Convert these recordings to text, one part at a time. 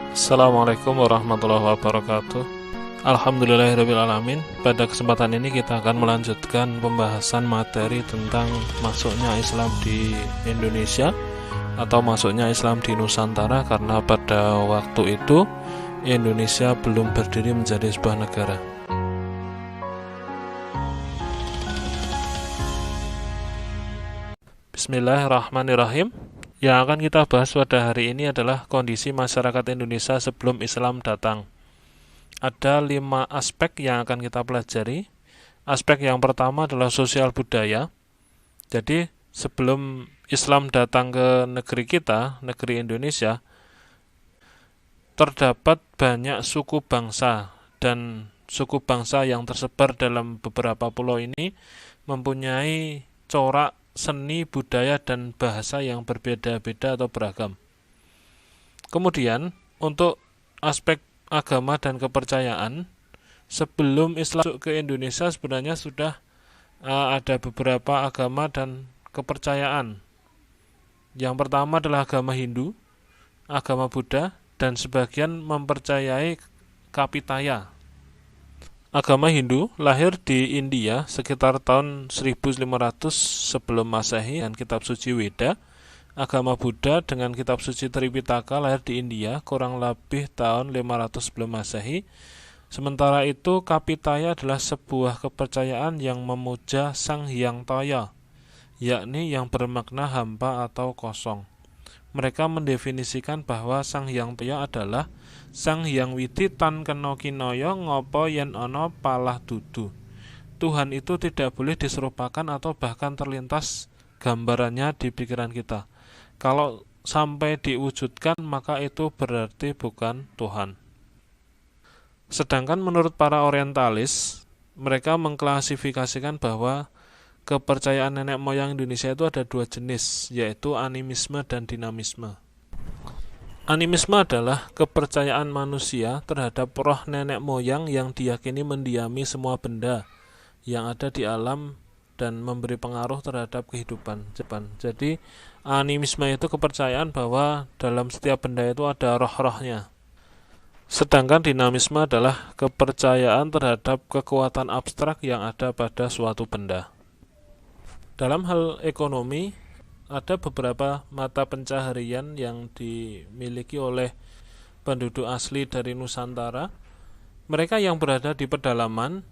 Assalamualaikum warahmatullahi wabarakatuh. Alhamdulillahirrabbilalamin. Pada kesempatan ini kita akan melanjutkan pembahasan materi tentang masuknya Islam di Indonesia atau masuknya Islam di Nusantara, karena pada waktu itu Indonesia belum berdiri menjadi sebuah negara. Bismillahirrahmanirrahim. Yang akan kita bahas pada hari ini adalah kondisi masyarakat Indonesia sebelum Islam datang. Ada 5 aspek yang akan kita pelajari. Aspek yang pertama adalah sosial budaya. Jadi sebelum Islam datang ke negeri kita, negeri Indonesia, terdapat banyak suku bangsa, dan suku bangsa yang tersebar dalam beberapa pulau ini mempunyai corak seni, budaya, dan bahasa yang berbeda-beda atau beragam. Kemudian, untuk aspek agama dan kepercayaan, sebelum Islam masuk ke Indonesia sebenarnya sudah ada beberapa agama dan kepercayaan. Yang pertama adalah agama Hindu, agama Buddha, dan sebagian mempercayai Kapitaya. Agama Hindu lahir di India sekitar tahun 1500 sebelum Masehi dan kitab suci Weda. Agama Buddha dengan kitab suci Tripitaka lahir di India kurang lebih tahun 500 sebelum Masehi. Sementara itu Kapitaya adalah sebuah kepercayaan yang memuja Sang Hyang Toya, yakni yang bermakna hampa atau kosong. Mereka mendefinisikan bahwa Sang Hyang Toya adalah Sang Hyang Widi tan kena kinaya ngapa yen ana palah dudu. Tuhan itu tidak boleh diserupakan atau bahkan terlintas gambarannya di pikiran kita. Kalau sampai diwujudkan, maka itu berarti bukan Tuhan. Sedangkan menurut para orientalis, mereka mengklasifikasikan bahwa kepercayaan nenek moyang Indonesia itu ada 2 jenis, yaitu animisme dan dinamisme. Animisme adalah kepercayaan manusia terhadap roh nenek moyang yang diyakini mendiami semua benda yang ada di alam dan memberi pengaruh terhadap kehidupan. Jadi animisme itu kepercayaan bahwa dalam setiap benda itu ada roh-rohnya. Sedangkan dinamisme adalah kepercayaan terhadap kekuatan abstrak yang ada pada suatu benda. Dalam hal ekonomi, ada beberapa mata pencaharian yang dimiliki oleh penduduk asli dari Nusantara. Mereka yang berada di pedalaman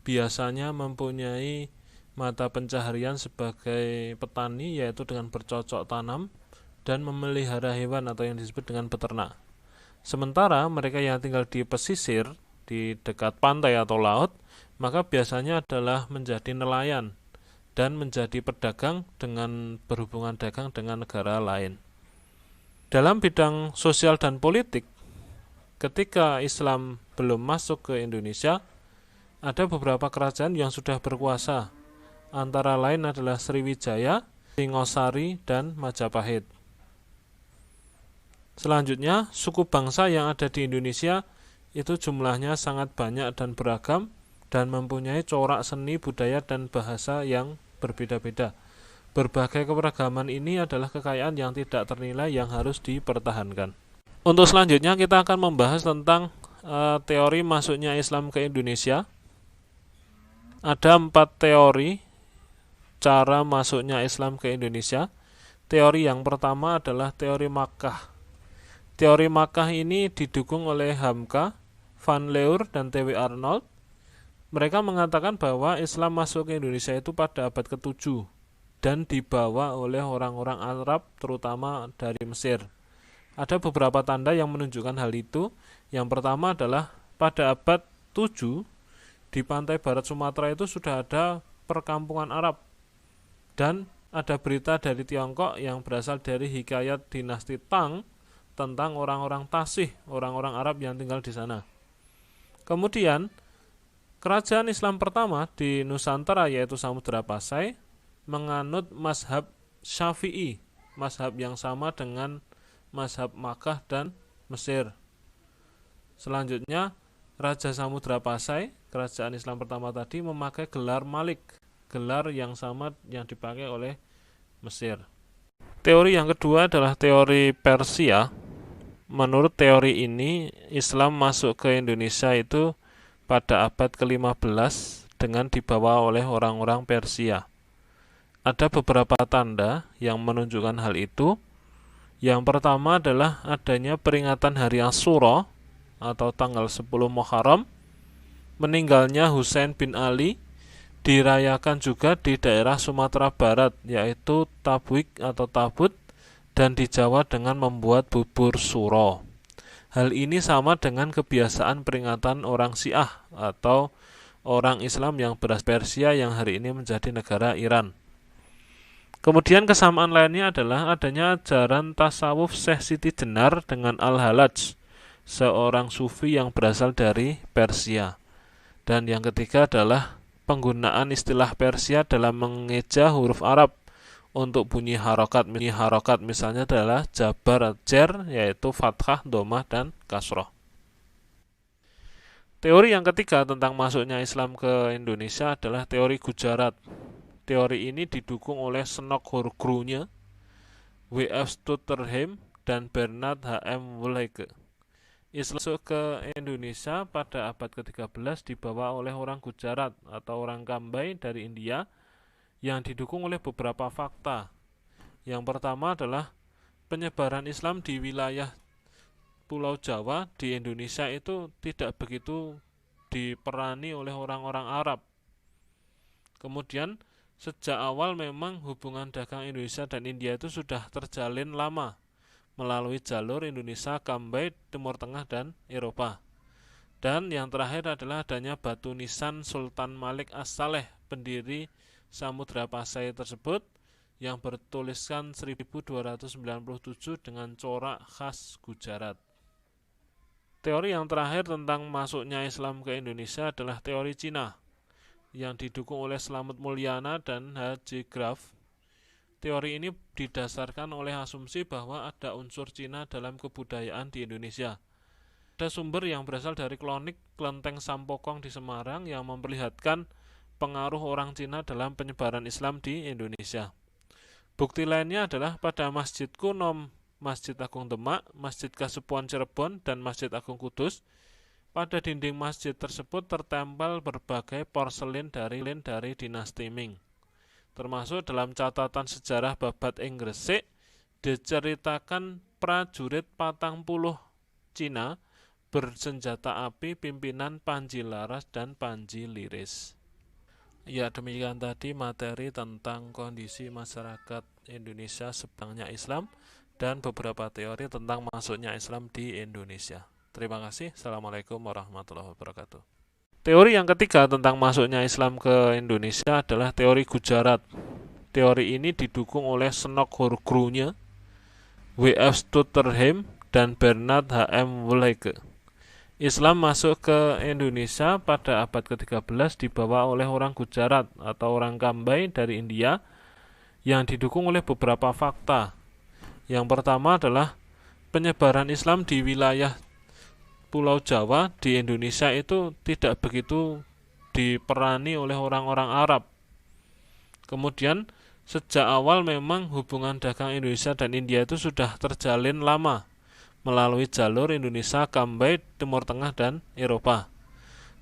biasanya mempunyai mata pencaharian sebagai petani, yaitu dengan bercocok tanam dan memelihara hewan atau yang disebut dengan beternak. Sementara mereka yang tinggal di pesisir, di dekat pantai atau laut, maka biasanya adalah menjadi nelayan dan menjadi pedagang dengan berhubungan dagang dengan negara lain. Dalam bidang sosial dan politik, ketika Islam belum masuk ke Indonesia, ada beberapa kerajaan yang sudah berkuasa. Antara lain adalah Sriwijaya, Singosari, dan Majapahit. Selanjutnya, suku bangsa yang ada di Indonesia itu jumlahnya sangat banyak dan beragam dan mempunyai corak seni, budaya, dan bahasa yang berbeda-beda. Berbagai keberagaman ini adalah kekayaan yang tidak ternilai yang harus dipertahankan. Untuk selanjutnya kita akan membahas tentang teori masuknya Islam ke Indonesia. Ada 4 teori cara masuknya Islam ke Indonesia. Teori yang pertama adalah teori Makkah. Teori Makkah ini didukung oleh Hamka, Van Leur, dan T.W. Arnold. Mereka mengatakan bahwa Islam masuk ke Indonesia itu pada abad ke-7 dan dibawa oleh orang-orang Arab, terutama dari Mesir. Ada beberapa tanda yang menunjukkan hal itu. Yang pertama adalah pada abad 7 di pantai barat Sumatera itu sudah ada perkampungan Arab, dan ada berita dari Tiongkok yang berasal dari hikayat dinasti Tang tentang orang-orang Tasih, orang-orang Arab yang tinggal di sana. Kemudian kerajaan Islam pertama di Nusantara, yaitu Samudra Pasai, menganut mazhab Syafi'i, mazhab yang sama dengan mazhab Makkah dan Mesir. Selanjutnya, Raja Samudra Pasai, kerajaan Islam pertama tadi, memakai gelar Malik, gelar yang sama yang dipakai oleh Mesir. Teori yang kedua adalah teori Persia. Menurut teori ini, Islam masuk ke Indonesia itu pada abad ke-15 dengan dibawa oleh orang-orang Persia. Ada beberapa tanda yang menunjukkan hal itu. Yang pertama adalah adanya peringatan hari Asyura atau tanggal 10 Muharram. Meninggalnya Husain bin Ali dirayakan juga di daerah Sumatera Barat, yaitu Tabuk atau Tabut, dan di Jawa dengan membuat bubur suro. Hal ini sama dengan kebiasaan peringatan orang Syiah atau orang Islam yang berasal Persia yang hari ini menjadi negara Iran. Kemudian kesamaan lainnya adalah adanya ajaran tasawuf Syekh Siti Jenar dengan Al-Halaj, seorang sufi yang berasal dari Persia. Dan yang ketiga adalah penggunaan istilah Persia dalam mengeja huruf Arab untuk bunyi harokat. Misalnya adalah jabar, jer, yaitu fathah, domah, dan kasroh. Teori yang ketiga tentang masuknya Islam ke Indonesia adalah teori Gujarat. Teori ini didukung oleh Senok Horgrunge, W.F. Stutterheim, dan Bernard H.M. Woolhage. Islam masuk ke Indonesia pada abad ke-13 dibawa oleh orang Gujarat atau orang Kambai dari India yang didukung oleh beberapa fakta. Yang pertama adalah penyebaran Islam di wilayah Pulau Jawa di Indonesia itu tidak begitu diperani oleh orang-orang Arab. Kemudian sejak awal memang hubungan dagang Indonesia dan India itu sudah terjalin lama melalui jalur Indonesia, Kambai, Timur Tengah, dan Eropa. Dan yang terakhir adalah adanya batu nisan Sultan Malik As-Saleh, pendiri Samudra Pasai tersebut, yang bertuliskan 1297 dengan corak khas Gujarat. Teori yang terakhir tentang masuknya Islam ke Indonesia adalah teori Cina, yang didukung oleh Slamet Mulyana dan H.J. Graff. Teori ini didasarkan oleh asumsi bahwa ada unsur Cina dalam kebudayaan di Indonesia. Ada sumber yang berasal dari Klonik Klenteng Sampokong di Semarang yang memperlihatkan pengaruh orang Cina dalam penyebaran Islam di Indonesia. Bukti lainnya adalah pada Masjid Kuno, Masjid Agung Demak, Masjid Kasepuhan Cirebon, dan Masjid Agung Kudus. Pada dinding masjid tersebut tertempel berbagai porselin dari dinasti Ming. Termasuk dalam catatan sejarah Babat ing Gresik diceritakan prajurit 40 Cina bersenjata api pimpinan Panji Laras dan Panji Liris. Ya, demikian tadi materi tentang kondisi masyarakat Indonesia sebelumnya Islam dan beberapa teori tentang masuknya Islam di Indonesia. Terima kasih. Assalamualaikum warahmatullahi wabarakatuh. Teori yang ketiga tentang masuknya Islam ke Indonesia adalah teori Gujarat. Teori ini didukung oleh Senok Horgrunge, W.F. Stutterheim, dan Bernard H.M. Woolhage. Islam masuk ke Indonesia pada abad ke-13 dibawa oleh orang Gujarat atau orang Kambai dari India yang didukung oleh beberapa fakta. Yang pertama adalah penyebaran Islam di wilayah Pulau Jawa di Indonesia itu tidak begitu diperani oleh orang-orang Arab. Kemudian sejak awal memang hubungan dagang Indonesia dan India itu sudah terjalin lama melalui jalur Indonesia, Kambai, Timur Tengah, dan Eropa.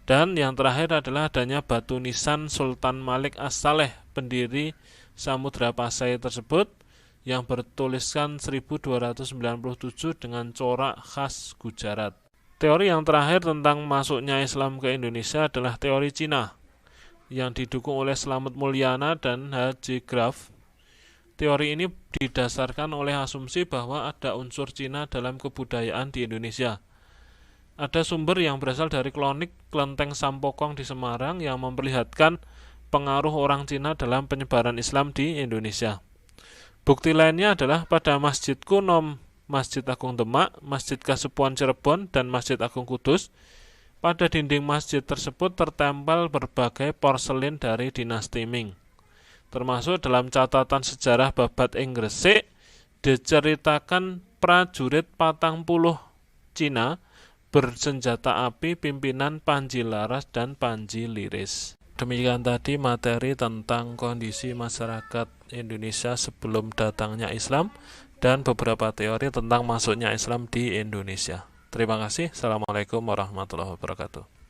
Dan yang terakhir adalah adanya batu nisan Sultan Malik As-Saleh, pendiri Samudra Pasai tersebut, yang bertuliskan 1297 dengan corak khas Gujarat. Teori yang terakhir tentang masuknya Islam ke Indonesia adalah teori Cina, yang didukung oleh Slamet Mulyana dan H.J. Graff. Teori ini didasarkan oleh asumsi bahwa ada unsur Cina dalam kebudayaan di Indonesia. Ada sumber yang berasal dari Klonik Klenteng Sampokong di Semarang yang memperlihatkan pengaruh orang Cina dalam penyebaran Islam di Indonesia. Bukti lainnya adalah pada Masjid Kuno, Masjid Agung Demak, Masjid Kasepuhan Cirebon, dan Masjid Agung Kudus. Pada dinding masjid tersebut tertempel berbagai porselin dari dinasti Ming. Termasuk dalam catatan sejarah Babat ing Gresik diceritakan prajurit 40 Cina bersenjata api pimpinan Panji Laras dan Panji Liris. demikian tadi materi tentang kondisi masyarakat Indonesia sebelum datangnya Islam dan beberapa teori tentang masuknya Islam di Indonesia. Terima kasih. Assalamualaikum warahmatullahi wabarakatuh.